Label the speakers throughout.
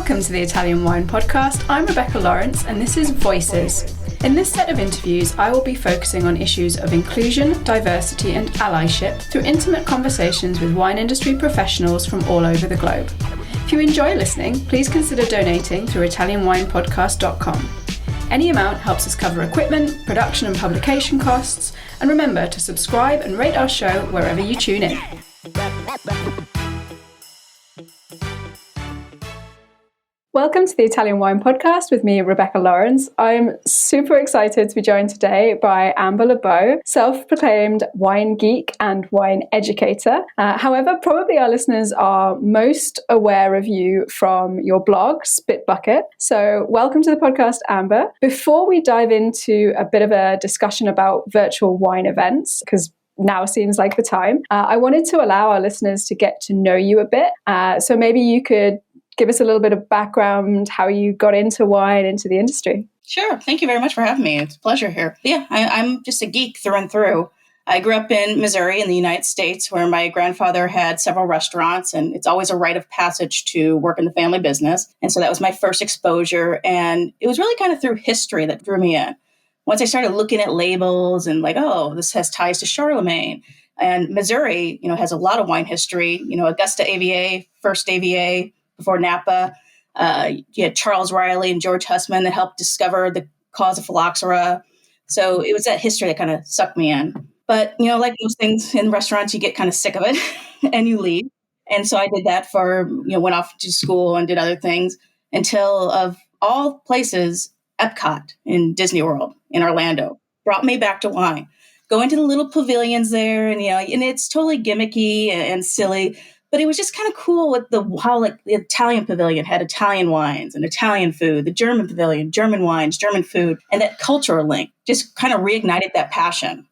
Speaker 1: Welcome to the Italian Wine Podcast. I'm Rebecca Lawrence and this is Voices. In this set of interviews, I will be focusing on issues of inclusion, diversity and allyship through intimate conversations with wine industry professionals from all over the globe. If you enjoy listening, please consider donating through ItalianWinePodcast.com. Any amount helps us cover equipment, production and publication costs, and remember to subscribe and rate our show wherever you tune in. Welcome to the Italian Wine Podcast with me, Rebecca Lawrence. I'm super excited to be joined today by Amber LeBeau, self-proclaimed wine geek and wine educator. However, probably our listeners are most aware of you from your blog, Spitbucket. So welcome to the podcast, Amber. Before we dive into a bit of a discussion about virtual wine events, because now seems like the time, I wanted to allow our listeners to get to know you a bit. So maybe you could give us a little bit of background, how you got into wine, into the industry.
Speaker 2: Sure. Thank you very much for having me. It's a pleasure here. Yeah, I'm just a geek through and through. I grew up in Missouri in the United States where my grandfather had several restaurants, and it's always a rite of passage to work in the family business. And so that was my first exposure. And it was really kind of through history that drew me in. Once I started looking at labels and like, oh, this has ties to Charlemagne. And Missouri, has a lot of wine history. Augusta AVA, first AVA, before Napa, you had Charles Riley and George Hussman that helped discover the cause of phylloxera. So it was that history that kind of sucked me in. But, like most things in restaurants, you get kind of sick of it and you leave. And so I did that went off to school and did other things until, of all places, Epcot in Disney World in Orlando brought me back to wine. Going to the little pavilions there and it's totally gimmicky and silly. But it was just kind of cool with how the Italian pavilion had Italian wines and Italian food, the German pavilion, German wines, German food, and that cultural link just kind of reignited that passion.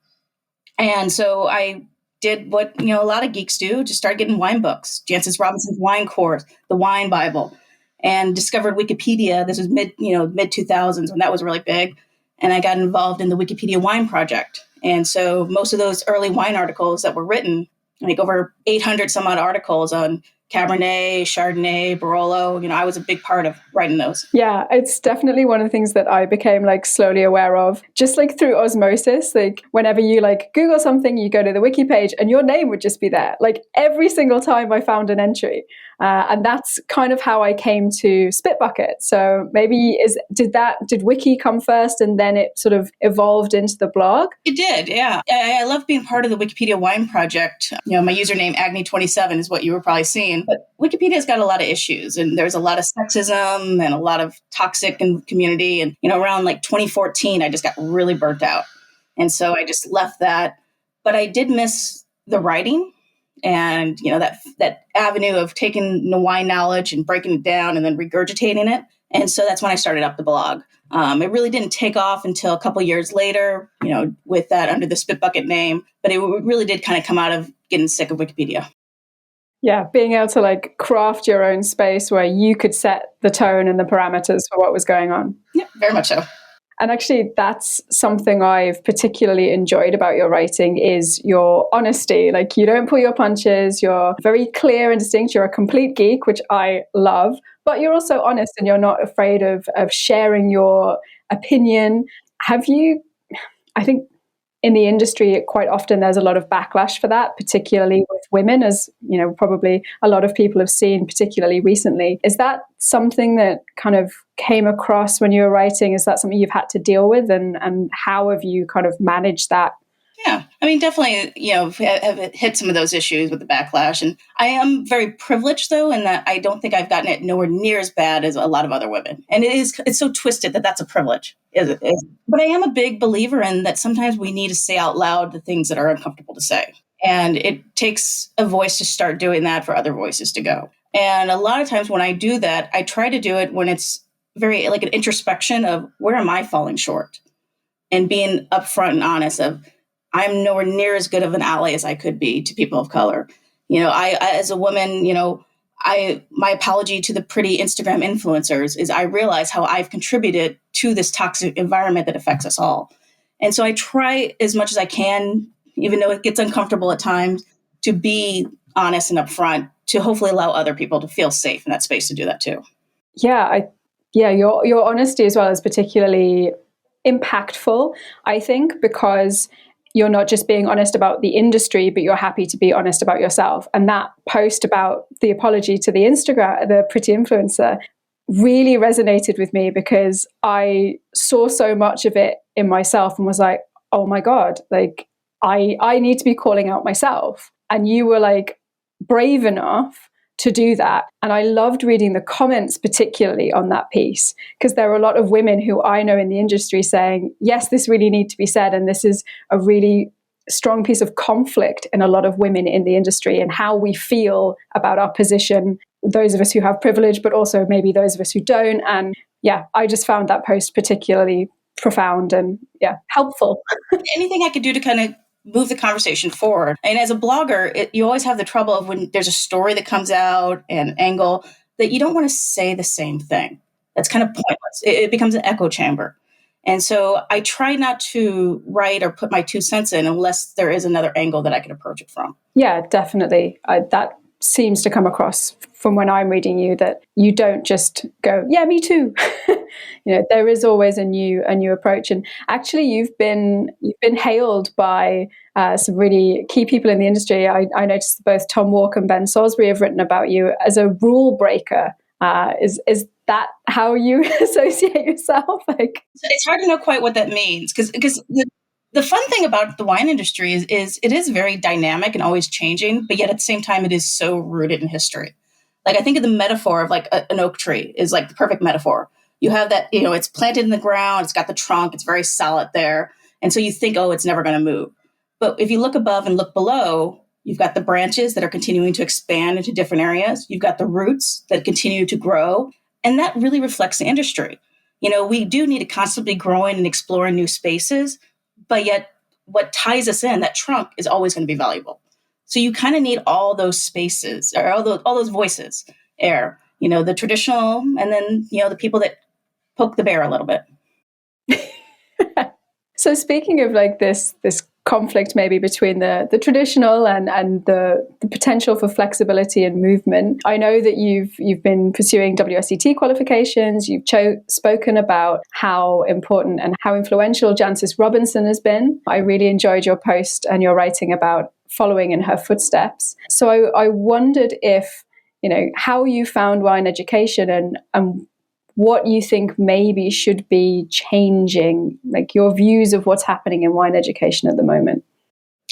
Speaker 2: And so I did what, a lot of geeks do, just started getting wine books, Jancis Robinson's Wine Course, the Wine Bible, and discovered Wikipedia. This was mid 2000s when that was really big. And I got involved in the Wikipedia Wine Project. And so most of those early wine articles that were written, like over 800 some odd articles on Cabernet, Chardonnay, Barolo. I was a big part of writing those.
Speaker 1: Yeah, it's definitely one of the things that I became slowly aware of, just through osmosis. Whenever you Google something, you go to the wiki page and your name would just be there. Every single time I found an entry. And that's kind of how I came to Spitbucket. So maybe did wiki come first and then it sort of evolved into the blog?
Speaker 2: It did, yeah. I love being part of the Wikipedia Wine Project. My username Agni27 is what you were probably seeing. But Wikipedia's got a lot of issues, and there's a lot of sexism and a lot of toxic in the community. And around 2014, I just got really burnt out, and so I just left that. But I did miss the writing. And, that avenue of taking the wine knowledge and breaking it down and then regurgitating it. And so that's when I started up the blog. It really didn't take off until a couple of years later, with that under the Spitbucket name. But it really did kind of come out of getting sick of Wikipedia.
Speaker 1: Yeah, being able to craft your own space where you could set the tone and the parameters for what was going on.
Speaker 2: Yeah, very much so.
Speaker 1: And actually, that's something I've particularly enjoyed about your writing is your honesty. You don't pull your punches. You're very clear and distinct. You're a complete geek, which I love. But you're also honest and you're not afraid of sharing your opinion. I think in the industry, quite often there's a lot of backlash for that, particularly with women, as probably a lot of people have seen, particularly recently. Is that something that kind of came across when you were writing? Is that something you've had to deal with, and how have you kind of managed that?
Speaker 2: Yeah, definitely, have hit some of those issues with the backlash. And I am very privileged, though, in that I don't think I've gotten it nowhere near as bad as a lot of other women. And it's so twisted that that's a privilege. But I am a big believer in that sometimes we need to say out loud the things that are uncomfortable to say. And it takes a voice to start doing that for other voices to go. And a lot of times when I do that, I try to do it when it's very an introspection of where am I falling short? And being upfront and honest of, I'm nowhere near as good of an ally as I could be to people of color. I as a woman, my apology to the pretty Instagram influencers is I realize how I've contributed to this toxic environment that affects us all. And so I try as much as I can, even though it gets uncomfortable at times, to be honest and upfront to hopefully allow other people to feel safe in that space to do that too.
Speaker 1: Your honesty as well is particularly impactful, I think, because you're not just being honest about the industry, but you're happy to be honest about yourself. And that post about the apology to the pretty influencer, really resonated with me because I saw so much of it in myself and was like, oh my God, like I need to be calling out myself. And you were like brave enough to do that. And I loved reading the comments, particularly on that piece, because there are a lot of women who I know in the industry saying, yes, this really needs to be said. And this is a really strong piece of conflict in a lot of women in the industry and how we feel about our position, those of us who have privilege, but also maybe those of us who don't. And yeah, I just found that post particularly profound and helpful.
Speaker 2: Anything I could do to kind of move the conversation forward. And as a blogger, you always have the trouble of when there's a story that comes out and an angle that you don't want to say the same thing. That's kind of pointless. It becomes an echo chamber. And so I try not to write or put my 2 cents in unless there is another angle that I can approach it from.
Speaker 1: Yeah, definitely. That seems to come across from when I'm reading you, that you don't just go, yeah, me too. There is always a new approach. And actually, you've been hailed by some really key people in the industry. I noticed that both Tom Walk and Ben Salisbury have written about you as a rule breaker. Is that how you associate yourself? Like,
Speaker 2: it's hard to know quite what that means because the fun thing about the wine industry is it is very dynamic and always changing, but yet at the same time, it is so rooted in history. Like I think of the metaphor of like an oak tree is like the perfect metaphor. You have that, it's planted in the ground, it's got the trunk, it's very solid there. And so you think, oh, it's never going to move. But if you look above and look below, you've got the branches that are continuing to expand into different areas. You've got the roots that continue to grow. And that really reflects the industry. We do need to constantly be growing and exploring new spaces, but yet what ties us in, that trunk, is always going to be valuable. So you kind of need all those spaces or all those voices there, the traditional and then, the people that poke the bear a little bit.
Speaker 1: So speaking of like this conflict maybe between the traditional and the potential for flexibility and movement, I know that you've been pursuing WSET qualifications. You've spoken about how important and how influential Jancis Robinson has been. I really enjoyed your post and your writing about following in her footsteps. So I wondered if, how you found wine education and what you think maybe should be changing, like your views of what's happening in wine education at the moment.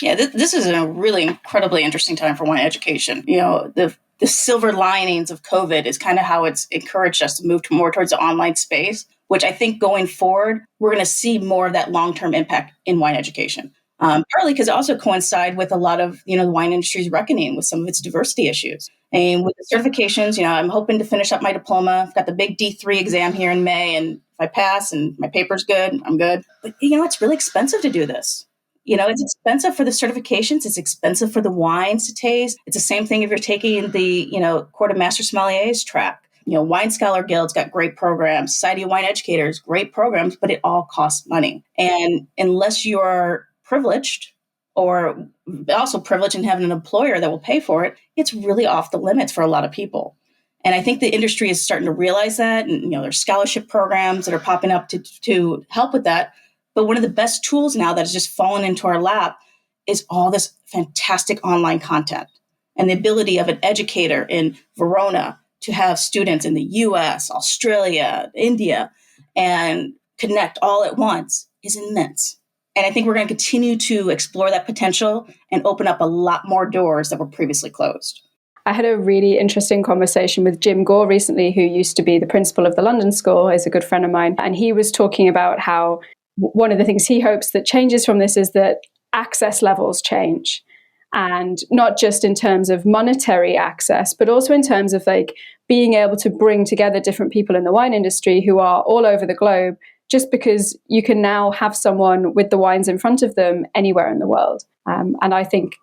Speaker 2: Yeah, this is a really incredibly interesting time for wine education. The silver linings of COVID is kind of how it's encouraged us to move more towards the online space, which I think going forward, we're going to see more of that long-term impact in wine education. Partly because it also coincide with a lot of, the wine industry's reckoning with some of its diversity issues. And with the certifications, I'm hoping to finish up my diploma. I've got the big D3 exam here in May. And if I pass and my paper's good, I'm good. But, it's really expensive to do this. It's expensive for the certifications. It's expensive for the wines to taste. It's the same thing if you're taking the, Court of Master Sommeliers track. Wine Scholar Guild's got great programs. Society of Wine Educators, great programs, but it all costs money. And unless you're privileged or also privileged and having an employer that will pay for it, it's really off the limits for a lot of people. And I think the industry is starting to realize that. And, there's scholarship programs that are popping up to help with that. But one of the best tools now that has just fallen into our lap is all this fantastic online content and the ability of an educator in Verona to have students in the US, Australia, India, and connect all at once is immense. And I think we're going to continue to explore that potential and open up a lot more doors that were previously closed.
Speaker 1: I had a really interesting conversation with Jim Gore recently, who used to be the principal of the London School, is a good friend of mine. And he was talking about how one of the things he hopes that changes from this is that access levels change. And not just in terms of monetary access, but also in terms of like being able to bring together different people in the wine industry who are all over the globe, just because you can now have someone with the wines in front of them anywhere in the world. And I think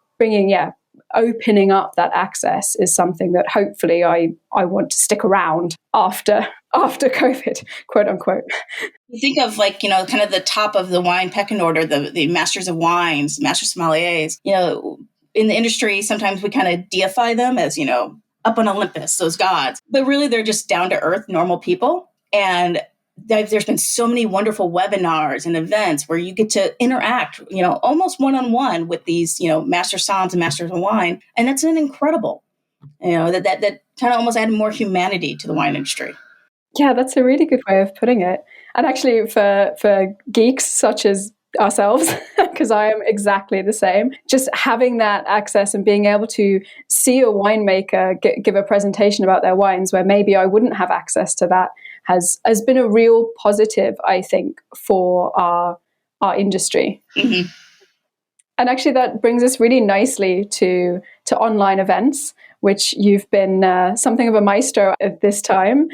Speaker 1: opening up that access is something that hopefully I want to stick around after COVID, quote unquote.
Speaker 2: You think of kind of the top of the wine pecking order, the masters of wines, master sommeliers, in the industry, sometimes we kind of deify them as, up on Olympus, those gods. But really, they're just down to earth, normal people. And there's been so many wonderful webinars and events where you get to interact, almost one-on-one with these, master soms and masters of wine. And that's been incredible. That kind of almost added more humanity to the wine industry.
Speaker 1: Yeah, that's a really good way of putting it. And actually for geeks such as ourselves, because I am exactly the same, just having that access and being able to see a winemaker give a presentation about their wines where maybe I wouldn't have access to that has been a real positive, I think, for our industry.
Speaker 2: Mm-hmm.
Speaker 1: And actually that brings us really nicely to online events, which you've been something of a maestro at this time,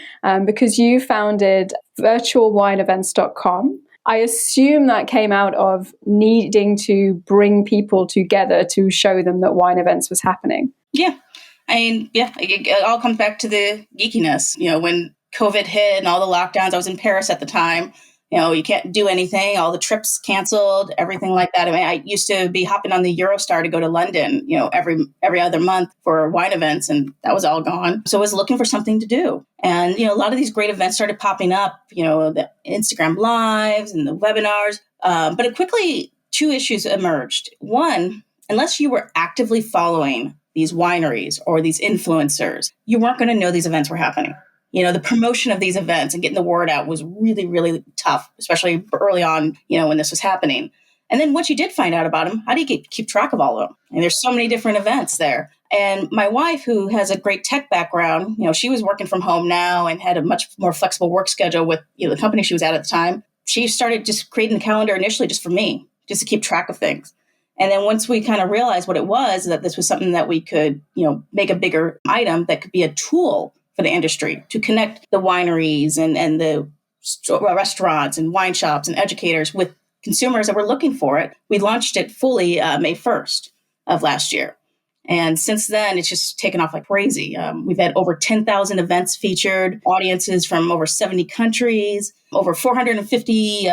Speaker 1: because you founded virtualwineevents.com. I assume that came out of needing to bring people together to show them that wine events was happening.
Speaker 2: Yeah. It all comes back to the geekiness. When COVID hit and all the lockdowns, I was in Paris at the time. You can't do anything. All the trips canceled, everything like that. I mean, I used to be hopping on the Eurostar to go to London, every other month for wine events, and that was all gone. So I was looking for something to do. And, a lot of these great events started popping up, the Instagram lives and the webinars. But it quickly, two issues emerged. One, unless you were actively following these wineries or these influencers, you weren't going to know these events were happening. The promotion of these events and getting the word out was really, really tough, especially early on, when this was happening. And then once you did find out about them, how do you keep track of all of them? And there's so many different events there. And my wife, who has a great tech background, she was working from home now and had a much more flexible work schedule with the company she was at the time. She started just creating a calendar initially just for me, just to keep track of things. And then once we kind of realized what it was, that this was something that we could, make a bigger item that could be a tool for the industry to connect the wineries and the restaurants and wine shops and educators with consumers that were looking for it. We launched it fully May 1st of last year. And since then, it's just taken off like crazy. We've had over 10,000 events featured, audiences from over 70 countries, over 450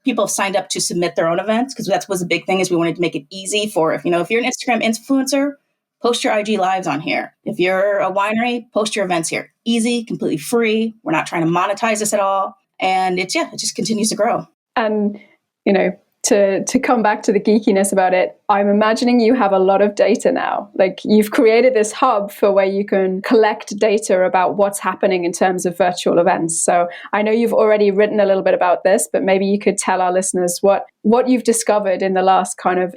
Speaker 2: people have signed up to submit their own events, because that was a big thing, is we wanted to make it easy for, if you're an Instagram influencer, post your IG lives on here. If you're a winery, post your events here. Easy, completely free. We're not trying to monetize this at all. And it just continues to grow.
Speaker 1: And, to come back to the geekiness about it, I'm imagining you have a lot of data now. Like, you've created this hub for where you can collect data about what's happening in terms of virtual events. So I know you've already written a little bit about this, but maybe you could tell our listeners what you've discovered in the last kind of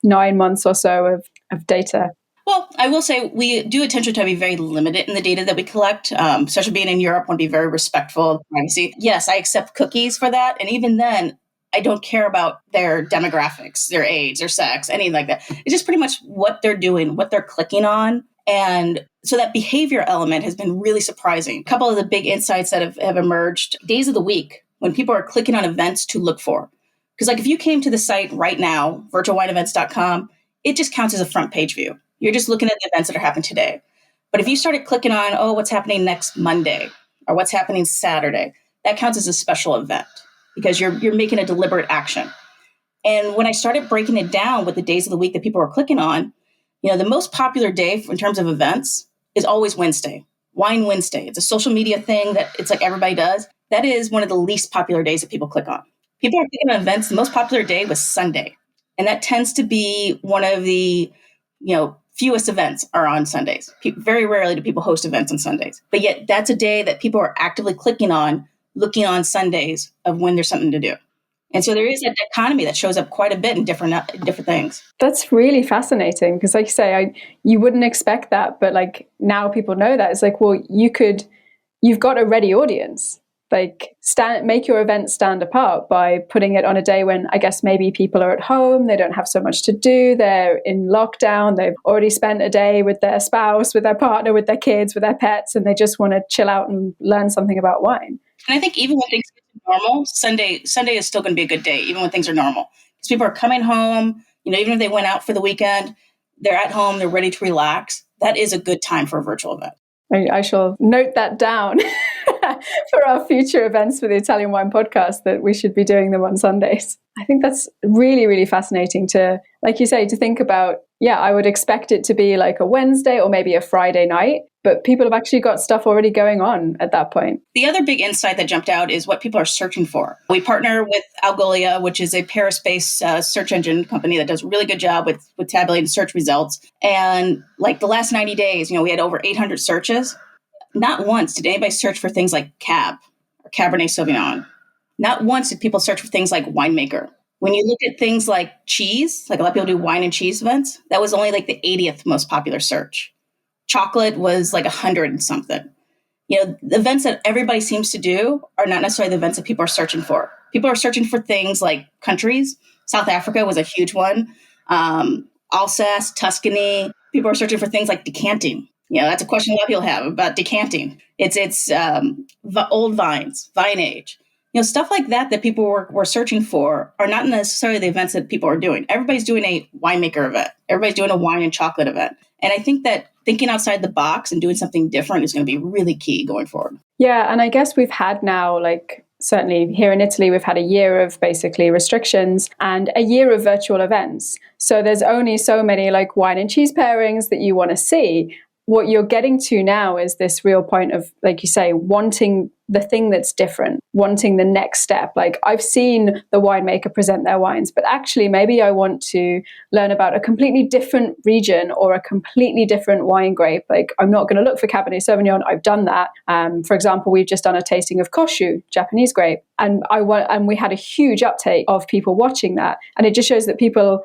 Speaker 1: 9 months or so of data.
Speaker 2: Well, I will say we do attention to be very limited in the data that we collect, especially being in Europe, want to be very respectful of privacy. Yes, I accept cookies for that. And even then, I don't care about their demographics, their age, their sex, anything like that. It's just pretty much what they're doing, what they're clicking on. And so that behavior element has been really surprising. A couple of the big insights that have emerged, days of the week, when people are clicking on events to look for. Because if you came to the site right now, virtualwineevents.com, it just counts as a front page view. You're just looking at the events that are happening today. But if you started clicking on, what's happening next Monday or what's happening Saturday, that counts as a special event because you're making a deliberate action. And when I started breaking it down with the days of the week that people were clicking on, the most popular day in terms of events is always Wednesday, Wine Wednesday. It's a social media thing that it's like everybody does. That is one of the least popular days that people click on. People are clicking on events. The most popular day was Sunday. And that tends to be one of the, fewest events are on Sundays. Very rarely do people host events on Sundays. But yet that's a day that people are actively clicking on, looking on Sundays of when there's something to do. And so there is that dichotomy that shows up quite a bit in different things.
Speaker 1: That's really fascinating because, like you say, you wouldn't expect that, but now people know that. It's like, well, you've got a ready audience. Make your event stand apart by putting it on a day when I guess maybe people are at home, they don't have so much to do, they're in lockdown, they've already spent a day with their spouse, with their partner, with their kids, with their pets, and they just want to chill out and learn something about wine.
Speaker 2: And I think even when things get normal, Sunday is still going to be a good day, even when things are normal. Because people are coming home, even if they went out for the weekend, they're at home, they're ready to relax. That is a good time for a virtual event.
Speaker 1: I shall note that down. for our future events for the Italian Wine Podcast, that we should be doing them on Sundays. I think that's really, really fascinating to, like you say, to think about. Yeah, I would expect it to be like a Wednesday or maybe a Friday night, but people have actually got stuff already going on at that point.
Speaker 2: The other big insight that jumped out is what people are searching for. We partner with Algolia, which is a Paris-based search engine company that does a really good job with tabulating search results. And like the last 90 days, we had over 800 searches. Not once did anybody search for things like Cab or Cabernet Sauvignon. Not once did people search for things like winemaker. When you look at things like cheese, like a lot of people do wine and cheese events, that was only like the 80th most popular search. Chocolate was like 100 and something. The events that everybody seems to do are not necessarily the events that people are searching for. People are searching for things like countries. South Africa was a huge one. Alsace, Tuscany. People are searching for things like decanting. That's a question a lot of people have about decanting. It's old vines, vine age. Stuff like that people were searching for are not necessarily the events that people are doing. Everybody's doing a winemaker event. Everybody's doing a wine and chocolate event. And I think that thinking outside the box and doing something different is going to be really key going forward.
Speaker 1: Yeah, and I guess we've had now, certainly here in Italy, we've had a year of basically restrictions and a year of virtual events. So there's only so many wine and cheese pairings that you want to see. What you're getting to now is this real point of, like you say, wanting the thing that's different, wanting the next step. I've seen the winemaker present their wines, but actually maybe I want to learn about a completely different region or a completely different wine grape. I'm not going to look for Cabernet Sauvignon. I've done that. For example, we've just done a tasting of Koshu, Japanese grape, and we had a huge uptake of people watching that. And it just shows that people,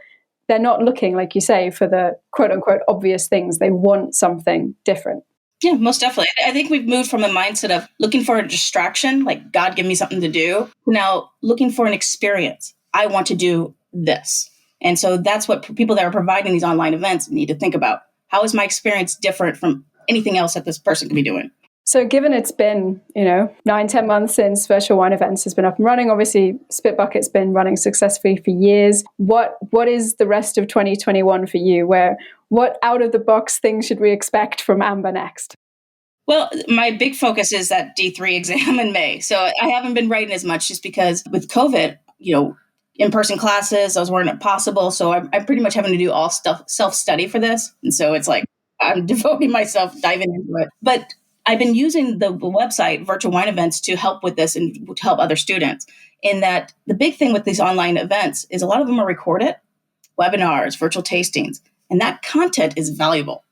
Speaker 1: they're not looking, like you say, for the quote unquote obvious things. They want something different.
Speaker 2: Yeah, most definitely. I think we've moved from a mindset of looking for a distraction, like God, give me something to do, now looking for an experience. I want to do this. And so that's what people that are providing these online events need to think about. How is my experience different from anything else that this person could be doing?
Speaker 1: So given it's been, 9-10 months since virtual wine events has been up and running, obviously Spitbucket's been running successfully for years. What is the rest of 2021 for you? What out of the box things should we expect from Amber next?
Speaker 2: Well, my big focus is that D3 exam in May. So I haven't been writing as much just because with COVID, in-person classes, those weren't possible. So I'm pretty much having to do all self-study for this. And so it's like I'm devoting myself, diving into it. But I've been using the website, Virtual Wine Events, to help with this and to help other students. In that the big thing with these online events is a lot of them are recorded, webinars, virtual tastings, and that content is valuable.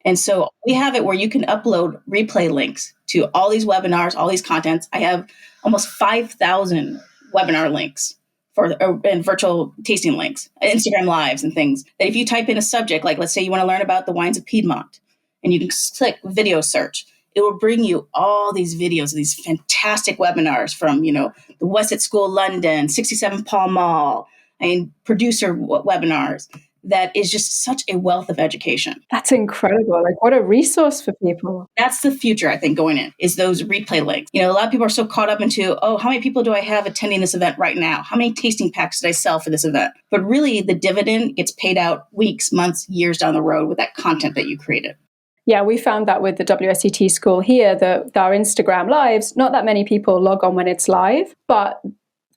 Speaker 2: And so we have it where you can upload replay links to all these webinars, all these contents. I have almost 5,000 webinar links and virtual tasting links, Instagram lives and things that if you type in a subject, like let's say you want to learn about the wines of Piedmont and you can click video search, it will bring you all these videos of these fantastic webinars from, the WSET School London, 67 Pall Mall, and producer webinars. That is just such a wealth of education.
Speaker 1: That's incredible. What a resource for people.
Speaker 2: That's the future, I think, going in, is those replay links. A lot of people are so caught up into, how many people do I have attending this event right now? How many tasting packs did I sell for this event? But really, the dividend gets paid out weeks, months, years down the road with that content that you created.
Speaker 1: Yeah, we found that with the WSET school here, that our Instagram lives, not that many people log on when it's live, but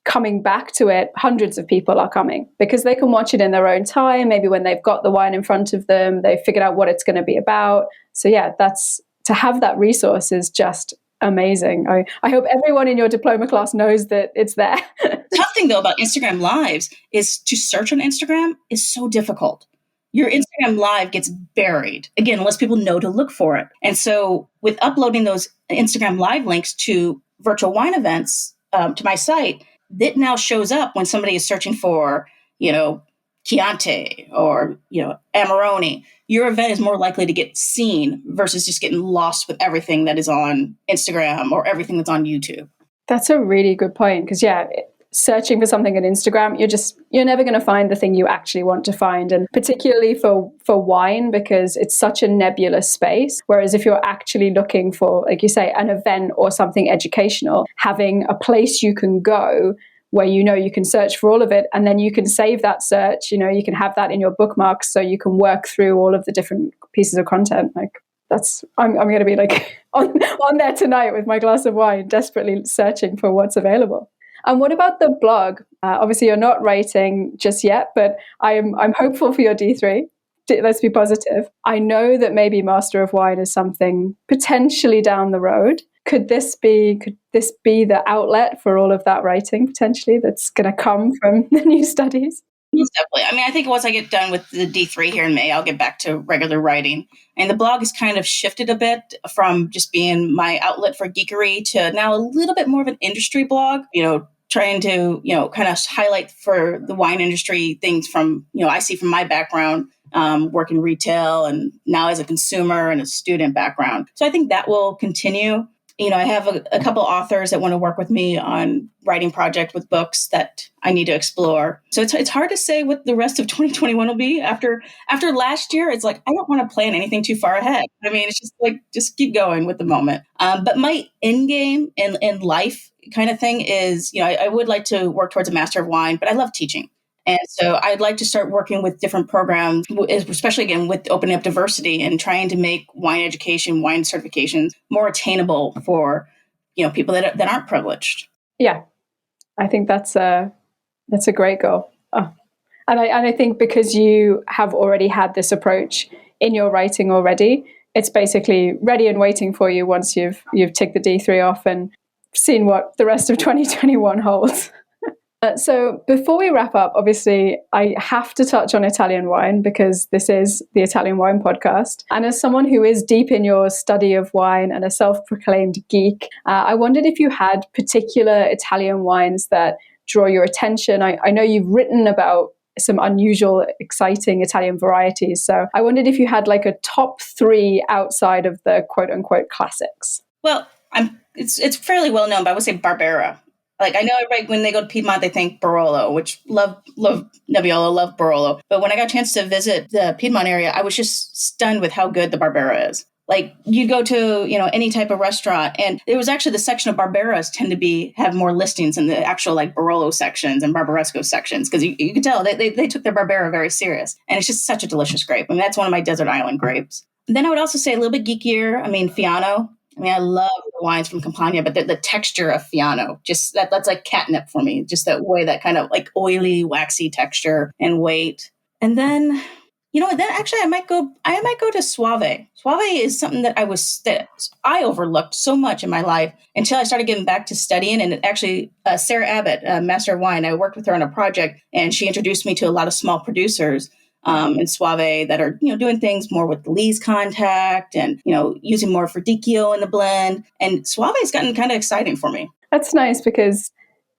Speaker 1: coming back to it, hundreds of people are coming because they can watch it in their own time. Maybe when they've got the wine in front of them, they've figured out what it's going to be about. So yeah, to have that resource is just amazing. I hope everyone in your diploma class knows that it's there.
Speaker 2: Tough thing though about Instagram lives is to search on Instagram is so difficult. Your Instagram live gets buried, again, unless people know to look for it. And so with uploading those Instagram live links to virtual wine events to my site, that now shows up when somebody is searching for, Chianti or, Amarone. Your event is more likely to get seen versus just getting lost with everything that is on Instagram or everything that's on YouTube.
Speaker 1: That's a really good point because, searching for something on Instagram, you're never going to find the thing you actually want to find. And particularly for wine, because it's such a nebulous space. Whereas if you're actually looking for, like you say, an event or something educational, having a place you can go where you can search for all of it and then you can save that search, you can have that in your bookmarks so you can work through all of the different pieces of content. I'm going to be like on there tonight with my glass of wine, desperately searching for what's available. And what about the blog? Obviously, you're not writing just yet, but I'm hopeful for your D3. Let's be positive. I know that maybe Master of Wine is something potentially down the road. Could this be the outlet for all of that writing potentially that's going to come from the new studies?
Speaker 2: Yes, definitely. I mean, I think once I get done with the D3 here in May, I'll get back to regular writing. And the blog has kind of shifted a bit from just being my outlet for geekery to now a little bit more of an industry blog, trying to, kind of highlight for the wine industry things from, I see from my background, work in retail and now as a consumer and a student background. So I think that will continue. I have a couple authors that want to work with me on writing project with books that I need to explore. So it's hard to say what the rest of 2021 will be. After last year, it's like, I don't want to plan anything too far ahead. I mean, it's just like, just keep going with the moment. But my end game in life kind of thing is, I would like to work towards a Master of Wine, but I love teaching. And so I'd like to start working with different programs, especially again with opening up diversity and trying to make wine education, wine certifications more attainable for, people that aren't privileged.
Speaker 1: Yeah, I think that's a great goal. Oh. And I think because you have already had this approach in your writing already, it's basically ready and waiting for you once you've ticked the D3 off and seen what the rest of 2021 holds. So before we wrap up, obviously, I have to touch on Italian wine because this is the Italian Wine Podcast. And as someone who is deep in your study of wine and a self-proclaimed geek, I wondered if you had particular Italian wines that draw your attention. I know you've written about some unusual, exciting Italian varieties. So I wondered if you had like a top 3 outside of the quote-unquote classics.
Speaker 2: Well, it's fairly well known, but I would say Barbera. Like, I know everybody, when they go to Piedmont, they think Barolo, which love Nebbiolo, love Barolo. But when I got a chance to visit the Piedmont area, I was just stunned with how good the Barbera is. Like, you'd go to, any type of restaurant, and it was actually the section of Barberas tend to have more listings than the actual, like, Barolo sections and Barbaresco sections, because you could tell they took their Barbera very serious. And it's just such a delicious grape. I mean, that's one of my desert island grapes. And then I would also say a little bit geekier. I mean, Fiano. I mean, I love the wines from Campania, but the texture of Fiano, just that's like catnip for me. Just that way, that kind of like oily, waxy texture and weight. And then, then actually I might go to Soave. Soave is something that I overlooked so much in my life until I started getting back to studying. And it actually, Sarah Abbott, Master of Wine, I worked with her on a project, and she introduced me to a lot of small producers in Soave that are, doing things more with the lees contact and, using more Verdicchio in the blend. And Soave has gotten kind of exciting for me.
Speaker 1: That's nice because,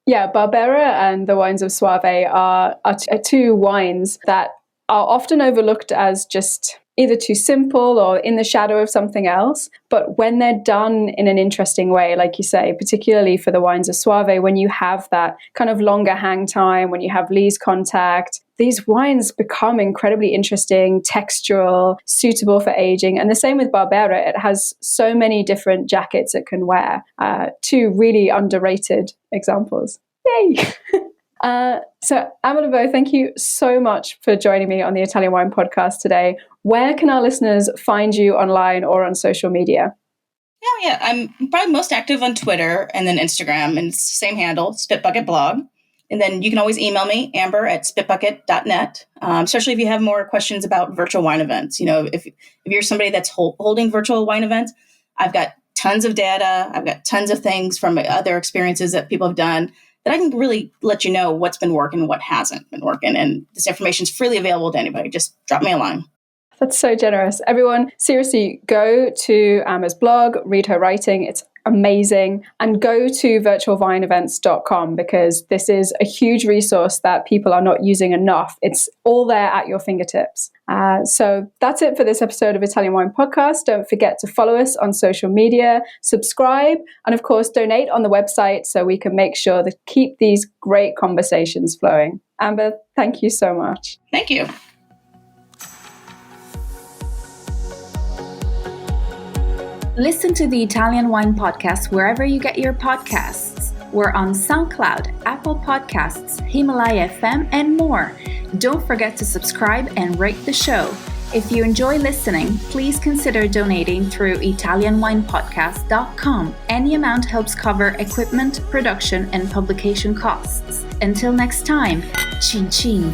Speaker 1: Barbera and the wines of Soave are 2 wines that are often overlooked as just either too simple or in the shadow of something else. But when they're done in an interesting way, like you say, particularly for the wines of Soave, when you have that kind of longer hang time, when you have lees contact, these wines become incredibly interesting, textural, suitable for aging. And the same with Barbera. It has so many different jackets it can wear. 2 really underrated examples. Yay! So, LeBeau, thank you so much for joining me on the Italian Wine Podcast today. Where can our listeners find you online or on social media?
Speaker 2: Yeah, I'm probably most active on Twitter and then Instagram, and it's the same handle, Spitbucket blog. And then you can always email me, amber@spitbucket.net, especially if you have more questions about virtual wine events. If you're somebody that's holding virtual wine events, I've got tons of data. I've got tons of things from other experiences that people have done that I can really let you know what's been working and what hasn't been working. And this information is freely available to anybody. Just drop me a line.
Speaker 1: That's so generous. Everyone, seriously, go to Amber's blog, read her writing. It's amazing. And go to virtualvineevents.com because this is a huge resource that people are not using enough. It's all there at your fingertips. So that's it for this episode of Italian Wine Podcast. Don't forget to follow us on social media, subscribe, and of course, donate on the website so we can make sure to keep these great conversations flowing. Amber, thank you so much.
Speaker 2: Thank you.
Speaker 3: Listen to the Italian Wine Podcast wherever you get your podcasts. We're on SoundCloud, Apple Podcasts, Himalaya FM, and more. Don't forget to subscribe and rate the show. If you enjoy listening, please consider donating through ItalianWinePodcast.com. Any amount helps cover equipment, production, and publication costs. Until next time, chin chin.